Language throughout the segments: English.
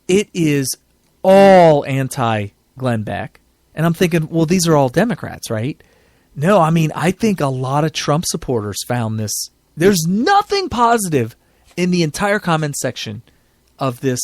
it is all anti-Glenn Beck. And I'm thinking, well, these are all Democrats, right? No, I mean, I think a lot of Trump supporters found this. There's nothing positive in the entire comment section of this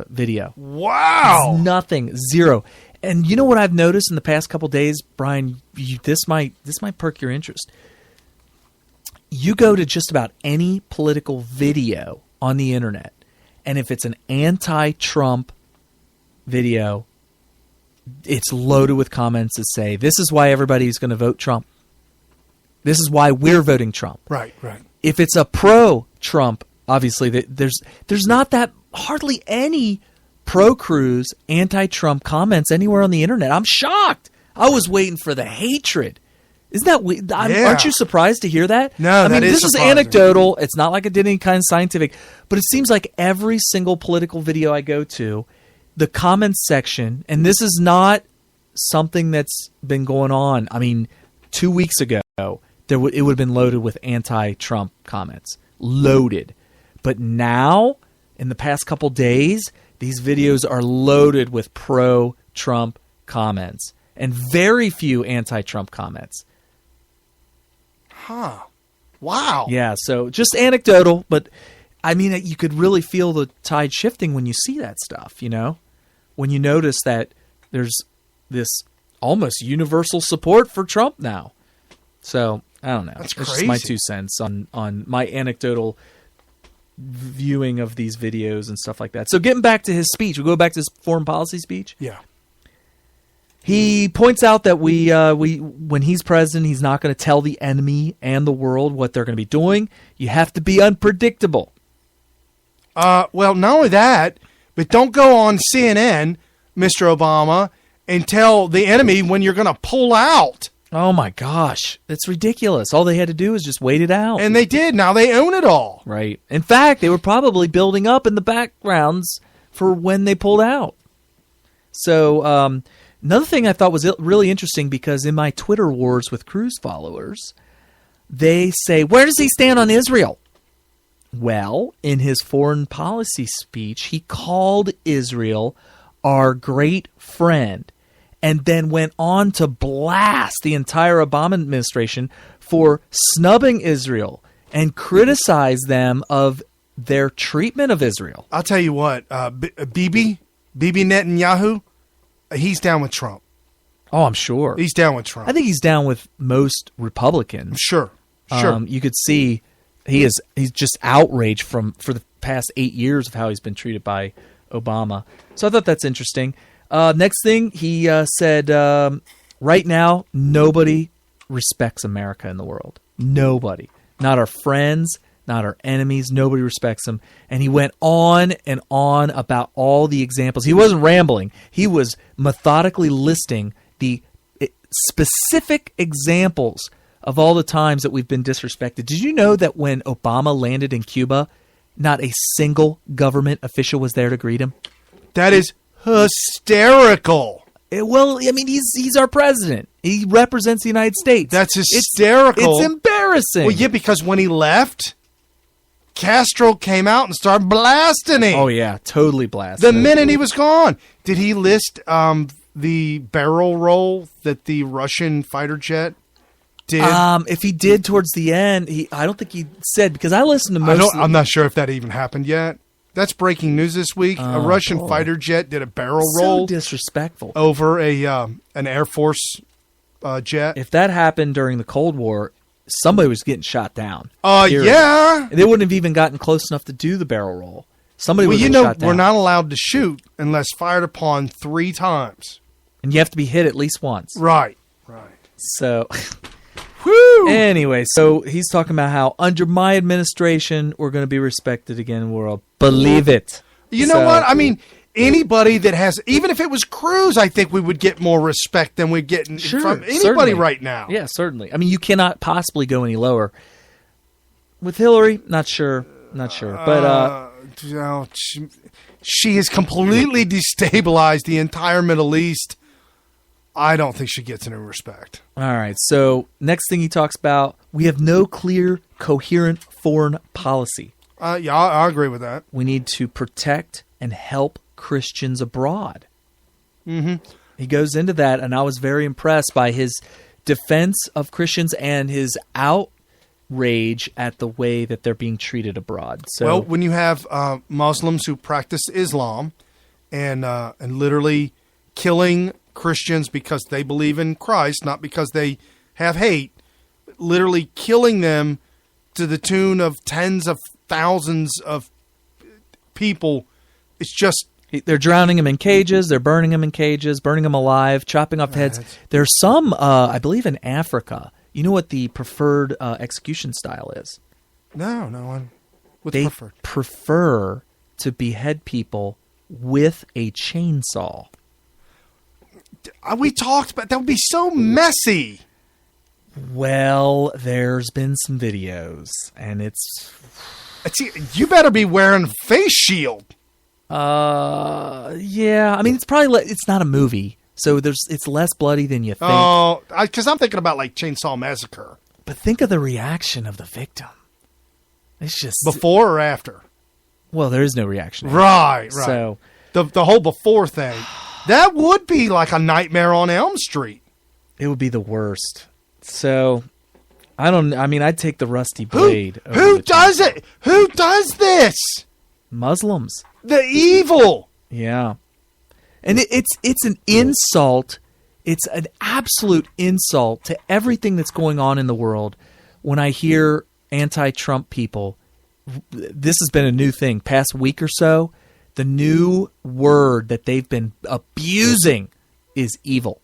video. Wow. There's nothing. Zero. And you know what I've noticed in the past couple days, Brian? This might perk your interest. You go to just about any political video on the internet, and if it's an anti-Trump video, it's loaded with comments that say, this is why everybody's going to vote Trump. This is why we're voting Trump. Right. If it's a pro-Trump, obviously, there's not that hardly any pro-Cruz, anti-Trump comments anywhere on the internet. I'm shocked. I was waiting for the hatred. Isn't that weird? Aren't you surprised to hear that? No, I mean, this is anecdotal. It's not like I did any kind of scientific, but it seems like every single political video I go to, the comments section, and this is not something that's been going on. I mean, 2 weeks ago, it would have been loaded with anti-Trump comments. Loaded. But now, in the past couple days, these videos are loaded with pro-Trump comments and very few anti-Trump comments. Huh. Wow. Yeah, so just anecdotal, but I mean, you could really feel the tide shifting when you see that stuff, you know? When you notice that there's this almost universal support for Trump now. So, I don't know. That's It's crazy. just my 2 cents on my anecdotal viewing of these videos and stuff like that. So, getting back to his speech, we'll go back to his foreign policy speech. Yeah. He points out that we when he's president, he's not going to tell the enemy and the world what they're going to be doing. You have to be unpredictable. Well, not only that, but don't go on CNN, Mr. Obama, and tell the enemy when you're going to pull out. Oh, my gosh. That's ridiculous. All they had to do is just wait it out. And they did. Now they own it all. Right. In fact, they were probably building up in the backgrounds for when they pulled out. So, another thing I thought was really interesting, because in my Twitter wars with Cruz followers, they say, where does he stand on Israel? Well, in his foreign policy speech, he called Israel our great friend, and then went on to blast the entire Obama administration for snubbing Israel and criticize them of their treatment of Israel. I'll tell you what, Bibi Netanyahu, he's down with Trump. Oh, I'm sure. He's down with Trump. I think he's down with most Republicans. Sure. You could see he's just outraged for the past 8 years of how he's been treated by Obama. So I thought that's interesting. Next thing, he said, right now, nobody respects America in the world. Nobody. Not our friends, not our enemies. Nobody respects them. And he went on and on about all the examples. He wasn't rambling. He was methodically listing the specific examples of all the times that we've been disrespected. Did you know that when Obama landed in Cuba, not a single government official was there to greet him? That is hysterical. Well, I mean, he's our president. He represents the United States. That's hysterical. It's embarrassing. Well, yeah, because when he left, Castro came out and started blasting him. Oh, yeah, totally blasted. The minute he was gone. Did he list the barrel roll that the Russian fighter jet did? If he did towards the end, I don't think he said, because I listened to most. I'm not sure if that even happened yet. That's breaking news this week. A Russian fighter jet did a barrel roll. So disrespectful. Over an Air Force jet. If that happened during the Cold War, somebody was getting shot down. Yeah. They wouldn't have even gotten close enough to do the barrel roll. Somebody would have been shot down. We're not allowed to shoot unless fired upon 3 times. And you have to be hit at least once. Right. So, whew. Anyway, so he's talking about how under my administration, we're going to be respected again in the world. Believe it. You know what? I mean, anybody that has, even if it was Cruz, I think we would get more respect than we'd get from anybody certainly. right now. Yeah, certainly. I mean, you cannot possibly go any lower. With Hillary, not sure. But she has completely destabilized the entire Middle East. I don't think she gets any respect. All right. So next thing he talks about, we have no clear, coherent foreign policy. Yeah, I agree with that. We need to protect and help Christians abroad. Mm-hmm. He goes into that, and I was very impressed by his defense of Christians and his outrage at the way that they're being treated abroad. So, well, when you have Muslims who practice Islam and literally killing Christians because they believe in Christ, not because they have hate, literally killing them to the tune of tens of thousands of people, it's just... They're drowning them in cages. They're burning them in cages, burning them alive, chopping off heads. There's some, I believe, in Africa. You know what the preferred execution style is? No. What's they preferred? Prefer to behead people with a chainsaw. We talked about that. Would be so messy. Well, there's been some videos, and it's... You better be wearing a face shield. Yeah. I mean, it's not a movie, so it's less bloody than you think. Oh, because I'm thinking about like Chainsaw Massacre. But think of the reaction of the victim. It's just before or after. Well, there is no reaction. Right. So the whole before thing, that would be like a Nightmare on Elm Street. It would be the worst. So I'd take the rusty blade. Who does it? Who does this? Muslims. The evil. Yeah. And it's an insult. It's an absolute insult to everything that's going on in the world when I hear anti-Trump people. This has been a new thing. Past week or so, the new word that they've been abusing is evil.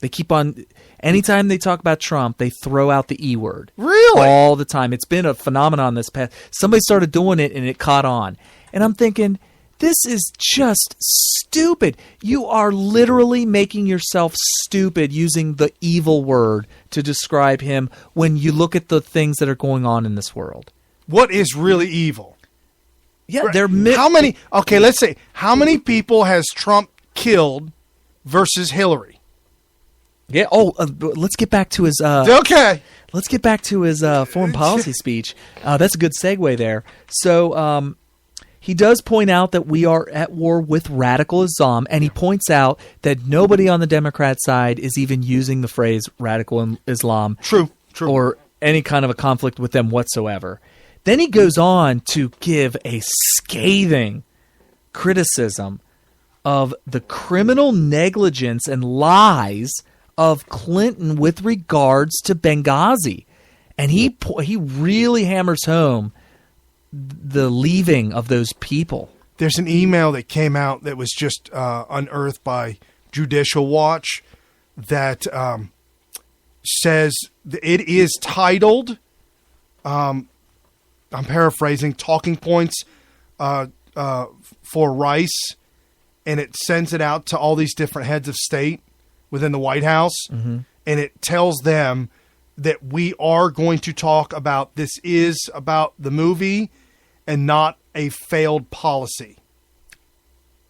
They keep on... Anytime they talk about Trump, they throw out the E word. Really? All the time. It's been a phenomenon this past... Somebody started doing it and it caught on. And I'm thinking, this is just stupid. You are literally making yourself stupid using the evil word to describe him when you look at the things that are going on in this world. What is really evil? Yeah, how many... Okay, let's say, how many people has Trump killed versus Hillary? Yeah. Oh, let's get back to his. Okay. Let's get back to his foreign policy speech. That's a good segue there. So he does point out that we are at war with radical Islam, and he points out that nobody on the Democrat side is even using the phrase radical Islam. True. Or any kind of a conflict with them whatsoever. Then he goes on to give a scathing criticism of the criminal negligence and lies of Clinton with regards to Benghazi. And he really hammers home the leaving of those people. There's an email that came out that was just unearthed by Judicial Watch that says it is titled, I'm paraphrasing, Talking Points for Rice, and it sends it out to all these different heads of state within the White House, and it tells them that we are going to talk about this is about the movie and not a failed policy.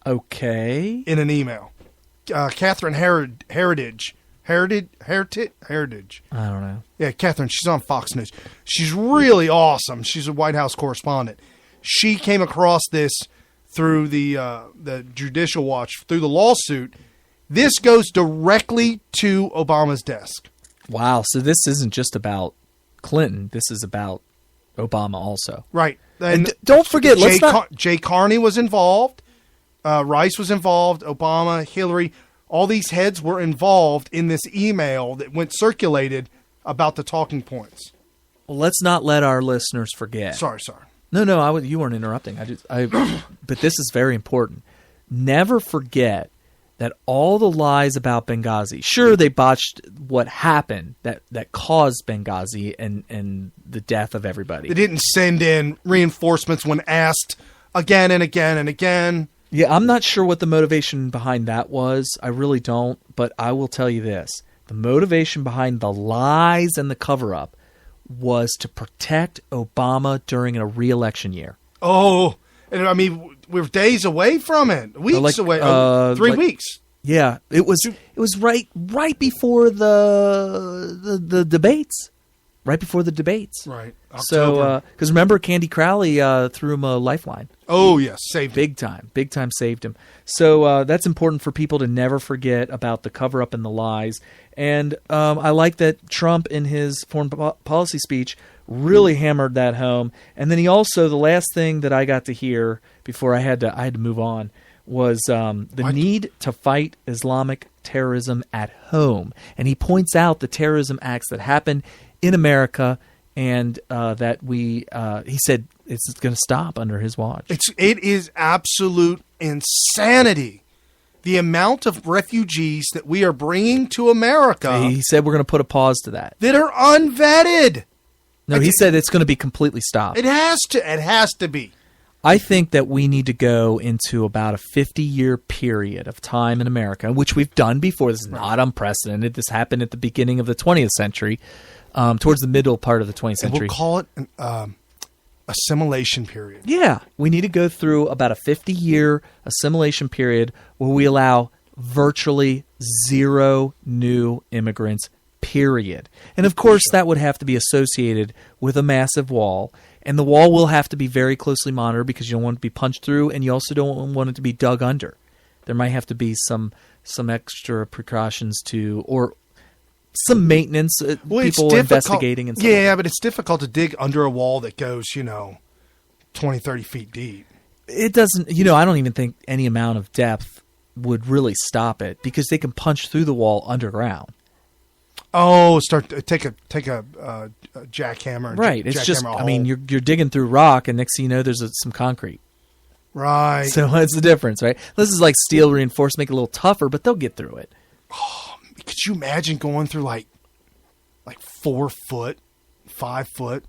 Okay. In an email. Catherine Heritage. I don't know. Yeah, Catherine, she's on Fox News. She's really awesome. She's a White House correspondent. She came across this through the Judicial Watch, through the lawsuit. This goes directly to Obama's desk. Wow. So this isn't just about Clinton. This is about Obama also. Right. And don't forget, Jay Carney was involved. Rice was involved. Obama, Hillary, all these heads were involved in this email that went circulated about the talking points. Well, let's not let our listeners forget. Sorry. No, you weren't interrupting. But this is very important. Never forget that all the lies about Benghazi, sure, they botched what happened that caused Benghazi and the death of everybody. They didn't send in reinforcements when asked again and again and again. Yeah, I'm not sure what the motivation behind that was. I really don't. But I will tell you this. The motivation behind the lies and the cover-up was to protect Obama during a re-election year. Oh, and I mean, we're days away from it. Weeks away. 3 weeks. Yeah, it was right before the debates. right before the debates. Right. So, October. because remember, Candy Crowley threw him a lifeline. Oh, yes. Saved Big time saved him. So that's important for people to never forget about the cover-up and the lies. And I like that Trump, in his foreign policy speech, really hammered that home. And then he also, the last thing that I got to hear before I had to move on, was the need to fight Islamic terrorism at home. And he points out the terrorism acts that happen in America, and that he said it's going to stop under his watch. It is absolute insanity. The amount of refugees that we are bringing to America. He said we're going to put a pause to that. That are unvetted. No, he said it's going to be completely stopped. It has to. It has to be. I think that we need to go into about a 50-year period of time in America, which we've done before. This is not unprecedented. This happened at the beginning of the 20th century, towards the middle part of the 20th century. And we'll call it an assimilation period. Yeah. We need to go through about a 50-year assimilation period where we allow virtually zero new immigrants, period. And, of course, that would have to be associated with a massive wall. And the wall will have to be very closely monitored because you don't want it to be punched through, and you also don't want it to be dug under. There might have to be some extra precautions or some maintenance, people investigating and stuff. Yeah, but it's difficult to dig under a wall that goes, 20, 30 feet deep. It doesn't, I don't even think any amount of depth would really stop it because they can punch through the wall underground. Oh, take a jackhammer. Right. It's just, you're digging through rock, and next thing you know, there's some concrete. Right. So what's the difference, right? This is like steel reinforced, make it a little tougher, but they'll get through it. Oh, could you imagine going through like 4 foot, 5 foot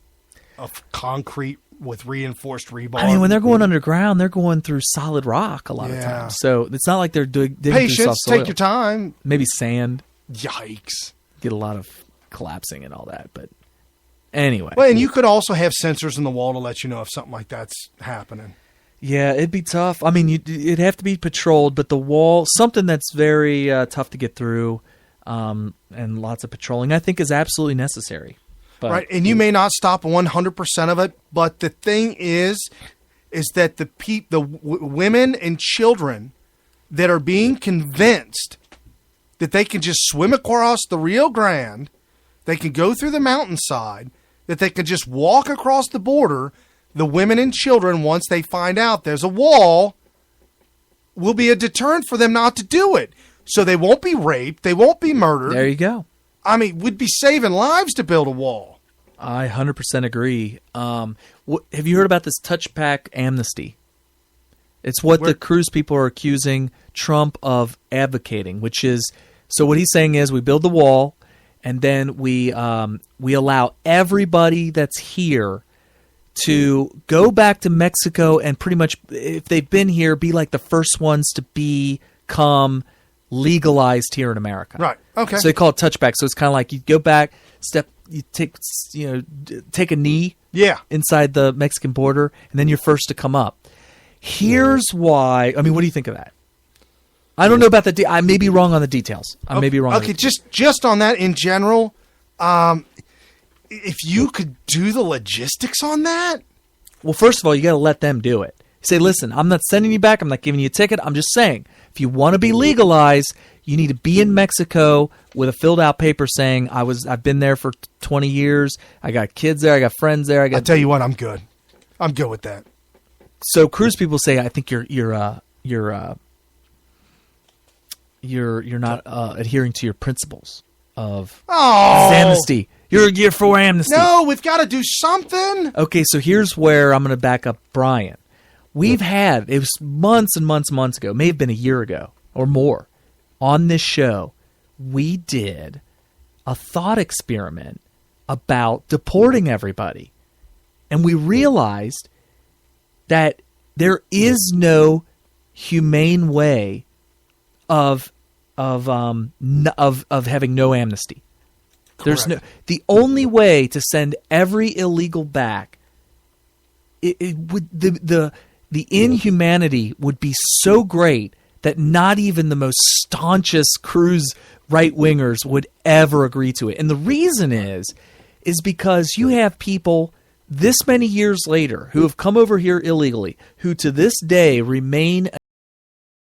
of concrete with reinforced rebar? I mean, when they're going underground, they're going through solid rock a lot of times. So it's not like they're digging through soft soil. Take your time. Maybe sand. Yikes. Get a lot of collapsing and all that, but anyway. Well, and you could also have sensors in the wall to let you know if something like that's happening. Yeah, it'd be tough. I mean, it'd have to be patrolled, but the wall, something that's very tough to get through, and lots of patrolling, I think is absolutely necessary. But, right, and you may not stop 100% of it, but the thing is that the women and children that are being convinced that they can just swim across the Rio Grande, they can go through the mountainside, that they can just walk across the border, the women and children, once they find out there's a wall, will be a deterrent for them not to do it. So they won't be raped, they won't be murdered. There you go. I mean, we'd be saving lives to build a wall. I 100% agree. Have you heard about this touchback amnesty? It's what the cruise people are accusing Trump of advocating, which is, so what he's saying is we build the wall and then we allow everybody that's here to go back to Mexico and pretty much, if they've been here, be like the first ones to become legalized here in America. Right. Okay. So they call it touchback. So it's kind of like you go back, you take a knee inside the Mexican border, and then you're first to come up. Here's why. I mean, what do you think of that? I don't know about I may be wrong on the details. I may be wrong. Okay, just on that in general, if you could do the logistics on that. Well, first of all, you got to let them do it. Say, listen, I'm not sending you back. I'm not giving you a ticket. I'm just saying, if you want to be legalized, you need to be in Mexico with a filled out paper saying I've been there for 20 years. I got kids there. I got friends there. I'll tell you what, I'm good. I'm good with that. So cruise people say, I think you're not adhering to your principles of amnesty. You're for amnesty. No, we've got to do something. Okay, so here's where I'm going to back up Brian. It was months and months and months ago, may have been a year ago or more, on this show, we did a thought experiment about deporting everybody. And we realized that there is no humane way of having no amnesty. There's the only way to send every illegal back. It would the inhumanity would be so great that not even the most staunchest cruise right wingers would ever agree to it. And the reason is is because you have people this many years later who have come over here illegally, who to this day remain